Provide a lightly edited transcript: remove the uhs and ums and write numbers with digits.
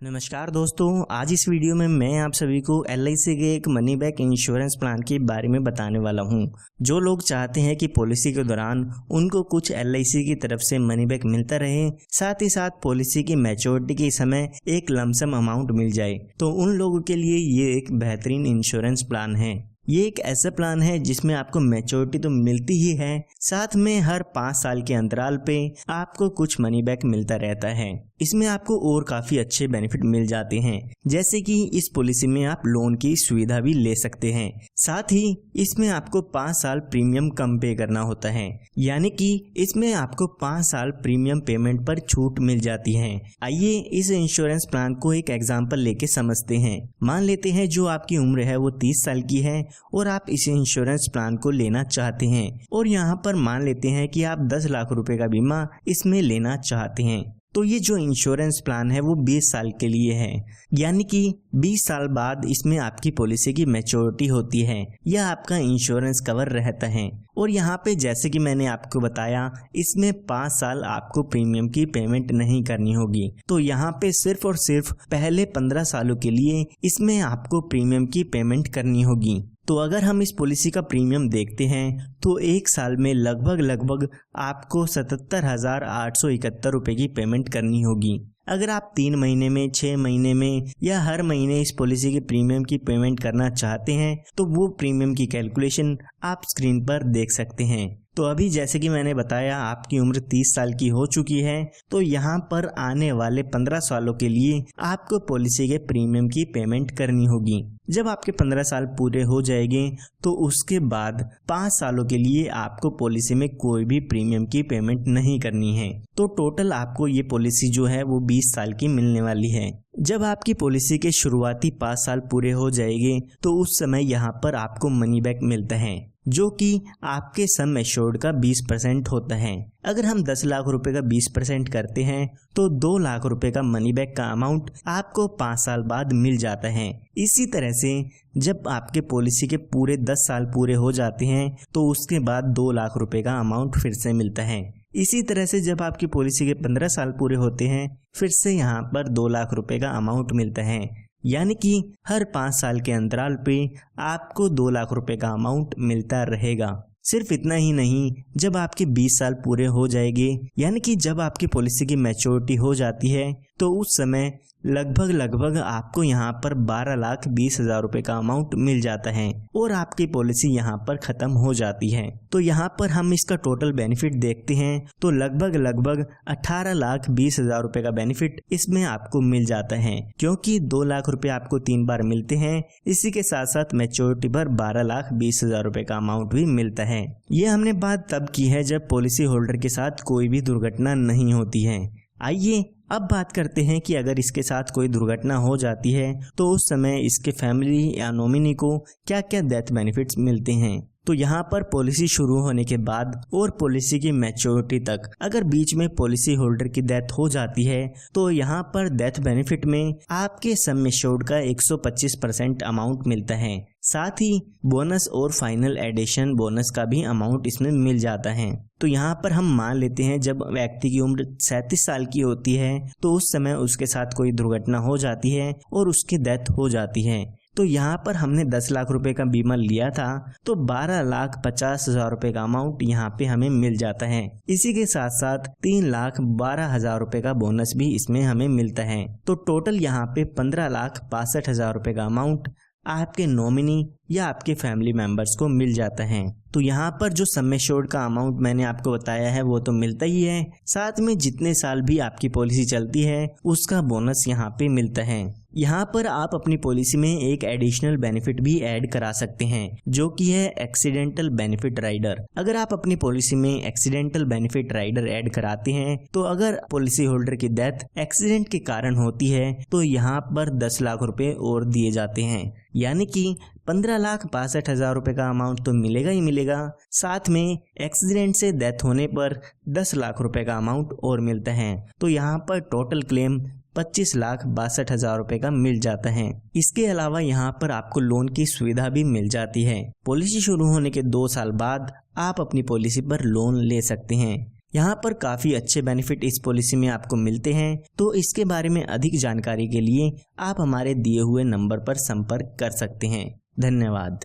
नमस्कार दोस्तों, आज इस वीडियो में मैं आप सभी को LIC के एक मनी बैक इंश्योरेंस प्लान के बारे में बताने वाला हूं। जो लोग चाहते हैं कि पॉलिसी के दौरान उनको कुछ LIC की तरफ से मनी बैक मिलता रहे, साथ ही साथ पॉलिसी की मैच्योरिटी के समय एक लमसम अमाउंट मिल जाए, तो उन लोगों के लिए ये एक बेहतरीन इंश्योरेंस प्लान है। ये एक ऐसा प्लान है जिसमें आपको मैच्योरिटी तो मिलती ही है, साथ में हर 5 साल के अंतराल पे आपको कुछ मनी बैक मिलता रहता है। इसमें आपको और काफी अच्छे बेनिफिट मिल जाते हैं, जैसे कि इस पॉलिसी में आप लोन की सुविधा भी ले सकते हैं। साथ ही इसमें आपको 5 साल प्रीमियम कम पे करना होता है, यानी कि इसमें आपको 5 साल प्रीमियम पेमेंट पर छूट मिल जाती है। आइए इस इंश्योरेंस प्लान को एक एग्जांपल लेके समझते हैं। मान लेते हैं जो आपकी उम्र है वो 30 साल की है और आप इस इंश्योरेंस प्लान को लेना चाहते हैं, और यहाँ पर मान लेते हैं कि आप 10 लाख रुपए का बीमा इसमें लेना चाहते हैं। तो ये जो इंश्योरेंस प्लान है वो 20 साल के लिए है, यानी कि 20 साल बाद इसमें आपकी पॉलिसी की मैच्योरिटी होती है या आपका इंश्योरेंस कवर रहता है। और यहाँ पे जैसे कि मैंने आपको बताया, इसमें 5 साल आपको प्रीमियम की पेमेंट नहीं करनी होगी। तो यहाँ पे सिर्फ और सिर्फ पहले 15 सालों के लिए इसमें आपको प्रीमियम की पेमेंट करनी होगी। तो अगर हम इस पॉलिसी का प्रीमियम देखते हैं तो एक साल में लगभग आपको 77,871 रुपए की पेमेंट करनी होगी। अगर आप 3 महीने में, 6 महीने में या हर महीने इस पॉलिसी के प्रीमियम की पेमेंट करना चाहते हैं तो वो प्रीमियम की कैलकुलेशन आप स्क्रीन पर देख सकते हैं। तो अभी जैसे कि मैंने बताया आपकी उम्र 30 साल की हो चुकी है, तो यहाँ पर आने वाले 15 सालों के लिए आपको पॉलिसी के प्रीमियम की पेमेंट करनी होगी। जब आपके 15 साल पूरे हो जाएंगे तो उसके बाद 5 सालों के लिए आपको पॉलिसी में कोई भी प्रीमियम की पेमेंट नहीं करनी है। तो टोटल आपको ये पॉलिसी जो है वो 20 साल की मिलने वाली है। जब आपकी पॉलिसी के शुरुआती 5 साल पूरे हो जाएंगे तो उस समय यहाँ पर आपको मनी बैक मिलता है, जो कि आपके सम एश्योर्ड का 20% होता है। अगर हम 10 लाख रुपए का 20% करते हैं तो 2 लाख रुपए का मनी बैक का अमाउंट आपको 5 साल बाद मिल जाता है। इसी तरह से जब आपके पॉलिसी के पूरे 10 साल पूरे हो जाते हैं तो उसके बाद 2 लाख रुपए का अमाउंट फिर से मिलता है। इसी तरह से जब आपकी पॉलिसी के 15 साल पूरे होते हैं फिर से यहाँ पर 2 लाख रुपए का अमाउंट मिलता है, यानी कि हर 5 साल के अंतराल पे आपको 2 लाख रुपए का अमाउंट मिलता रहेगा। सिर्फ इतना ही नहीं, जब आपके 20 साल पूरे हो जाएंगे, यानी कि जब आपकी पॉलिसी की मैच्योरिटी हो जाती है, तो उस समय लगभग आपको यहाँ पर 12,20,000 रुपए का अमाउंट मिल जाता है और आपकी पॉलिसी यहाँ पर खत्म हो जाती है। तो यहाँ पर हम इसका टोटल बेनिफिट देखते हैं तो लगभग 18,20,000 रुपए का बेनिफिट इसमें आपको मिल जाता है, क्योंकि 2 लाख रुपए आपको 3 बार मिलते हैं। इसी के साथ साथ मैच्योरिटी पर 12,20,000 रुपए का अमाउंट भी मिलता है। ये हमने बात तब की है जब पॉलिसी होल्डर के साथ कोई भी दुर्घटना नहीं होती है। आइए अब बात करते हैं कि अगर इसके साथ कोई दुर्घटना हो जाती है तो उस समय इसके फैमिली या नॉमिनी को क्या क्या डेथ बेनिफिट्स मिलते हैं। तो यहाँ पर पॉलिसी शुरू होने के बाद और पॉलिसी की मैच्योरिटी तक अगर बीच में पॉलिसी होल्डर की डेथ हो जाती है तो यहाँ पर डेथ बेनिफिट में आपके सम एश्योर्ड का 125% अमाउंट मिलता है। साथ ही बोनस और फाइनल एडिशन बोनस का भी अमाउंट इसमें मिल जाता है। तो यहाँ पर हम मान लेते हैं जब व्यक्ति की उम्र 37 साल की होती है तो उस समय उसके साथ कोई दुर्घटना हो जाती है और उसकी डेथ हो जाती है। तो यहाँ पर हमने 10 लाख रुपए का बीमा लिया था तो 12,50,000 रुपए का अमाउंट यहाँ पे हमें मिल जाता है। इसी के साथ साथ 3,12,000 रुपए का बोनस भी इसमें हमें मिलता है। तो टोटल यहाँ पे 15,62,000 रुपए का अमाउंट आपके नॉमिनी या आपके फैमिली मेंबर्स को मिल जाता है। तो यहाँ पर जो सम एश्योर्ड का अमाउंट मैंने आपको बताया है वो तो मिलता ही है, साथ में जितने साल भी आपकी पॉलिसी चलती है उसका बोनस यहाँ पे मिलता है। यहाँ पर आप अपनी पॉलिसी में एक एडिशनल बेनिफिट भी ऐड करा सकते हैं, जो कि है एक्सीडेंटल बेनिफिट राइडर। अगर आप अपनी पॉलिसी में एक्सीडेंटल बेनिफिट राइडर ऐड कराते हैं तो अगर पॉलिसी होल्डर की डेथ एक्सीडेंट के कारण होती है तो यहाँ पर 10 लाख रुपए और दिए जाते हैं, यानी कि 15,62,000 रुपए का अमाउंट तो मिलेगा ही मिलेगा, साथ में एक्सीडेंट से डेथ होने पर 10 लाख रुपए का अमाउंट और मिलता है। तो यहाँ पर टोटल क्लेम 25,62,000 रुपए का मिल जाता है। इसके अलावा यहाँ पर आपको लोन की सुविधा भी मिल जाती है। पॉलिसी शुरू होने के 2 साल बाद आप अपनी पॉलिसी पर लोन ले सकते हैं। यहाँ पर काफ़ी अच्छे बेनिफिट इस पॉलिसी में आपको मिलते हैं। तो इसके बारे में अधिक जानकारी के लिए आप हमारे दिए हुए नंबर पर संपर्क कर सकते हैं। धन्यवाद।